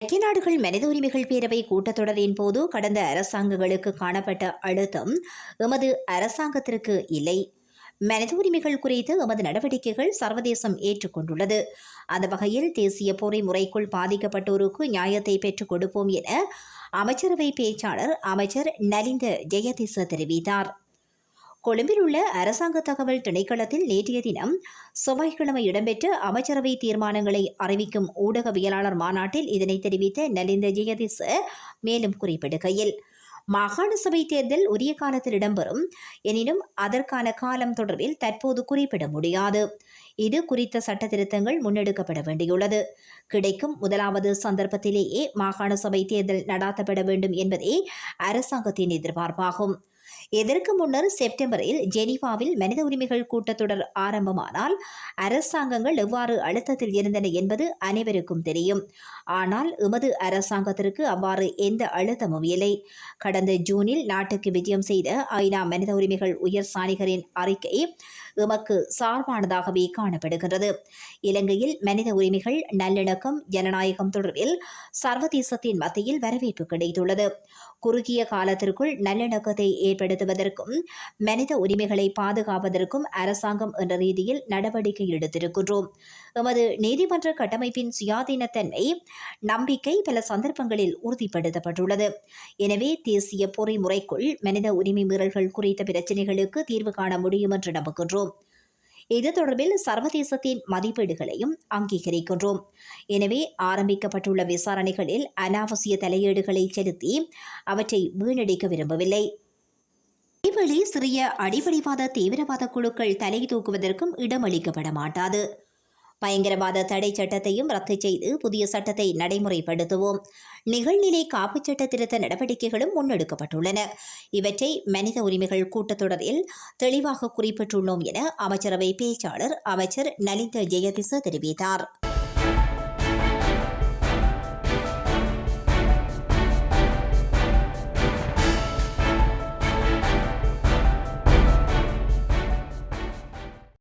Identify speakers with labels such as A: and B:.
A: ஐக்கிய நாடுகள் மனித உரிமைகள் பேரவை கூட்டத்தொடரின் போது கடந்த அரசாங்கங்களுக்கு காணப்பட்ட அழுத்தம் எமது அரசாங்கத்திற்கு இல்லை. மனித உரிமைகள் குறித்து எமது நடவடிக்கைகள் சர்வதேசம் ஏற்றுக்கொண்டுள்ளது. அந்த வகையில் தேசிய பொறிமுறைக்குள் பாதிக்கப்பட்டோருக்கு நியாயத்தை பெற்றுக் கொடுப்போம் என அமைச்சரவை பேச்சாளர் அமைச்சர் நலிந்த ஜெயதிச தெரிவித்தார். கொழும்பில் உள்ள அரசாங்க தகவல் திணைக்களத்தில் நேற்றைய தினம் செவ்வாய்க்கிழமை இடம்பெற்ற அமைச்சரவை தீர்மானங்களை அறிவிக்கும் ஊடகவியலாளர் மாநாட்டில் இதனை தெரிவித்த நலிந்த ஜெயதிச மேலும் குறிப்பிடுகையில், மாகாண சபை தேர்தல் உரிய காலத்தில் இடம்பெறும் எனினும் அதற்கான காலம் தொடர்பில் தற்போது குறிப்பிட முடியாது. இது குறித்த சட்ட திருத்தங்கள் முன்னெடுக்கப்பட வேண்டியுள்ளது. கிடைக்கும் முதலாவது சந்தர்ப்பத்திலேயே மாகாண சபை தேர்தல் நடாத்தப்பட வேண்டும் என்பதே அரசாங்கத்தின் எதிர்பார்ப்பாகும். இதற்கு முன்னர் செப்டம்பரில் ஜெனீவாவில் மனித உரிமைகள் கூட்டத்தொடர் ஆரம்பமானால் அரசாங்கங்கள் எவ்வாறு அழுத்தத்தில் இருந்தன என்பது அனைவருக்கும் தெரியும். ஆனால் எமது அரசாங்கத்திற்கு அவ்வாறு எந்த அழுத்தமும் இல்லை. கடந்த ஜூனில் நாட்டுக்கு விஜயம் செய்த ஐநா மனித உரிமைகள் உயர் சாணிகரின் அறிக்கை எமக்கு சார்பானதாகவே காணப்படுகிறது. இலங்கையில் மனித உரிமைகள், நல்லிணக்கம், ஜனநாயகம் தொடர்பில் சர்வதேசத்தின் மத்தியில் வரவேற்பு கிடைத்துள்ளது. குறுகிய காலத்திற்குள் நல்லிணக்கத்தை ஏற்படுத்துவதற்கும் மனித உரிமைகளை பாதுகாப்பதற்கும் அரசாங்கம் என்ற ரீதியில் நடவடிக்கை எடுத்திருக்கின்றோம். எமது நீதிமன்ற கட்டமைப்பின் சுயாதீனத்தன்மை நம்பிக்கை பல சந்தர்ப்பங்களில் உறுதிப்படுத்தப்பட்டுள்ளது. எனவே தேசிய பொறிமுறைக்குள் மனித உரிமை மீறல்கள் குறித்த பிரச்சினைகளுக்கு தீர்வு காண முடியும் என்று நம்புகின்றோம். இது தொடர்பில் சர்வதேசத்தின் மதிப்பீடுகளையும் அங்கீகரிக்கின்றோம். எனவே ஆரம்பிக்கப்பட்டுள்ள விசாரணைகளில் அனாவசிய தலையீடுகளை செலுத்தி அவற்றை வீணடிக்க விரும்பவில்லை. இதேவேளை சிறிய அடிப்படைவாத தீவிரவாத குழுக்கள் தலை தூக்குவதற்கும் இடமளிக்கப்பட மாட்டாது. பயங்கரவாத தடை சட்டத்தையும் ரத்து செய்து புதிய சட்டத்தை நடைமுறைப்படுத்துவோம். நிகழ்நிலை காப்புச் சட்ட திருத்த நடவடிக்கைகளும் முன்னெடுக்கப்பட்டுள்ளன. இவற்றை மனித உரிமைகள் கூட்டத்தொடரில் தெளிவாக குறிப்பிட்டுள்ளோம் என அமைச்சரவை பேச்சாளர் அமைச்சர் நலிந்த ஜெயதிச தெரிவித்தார்.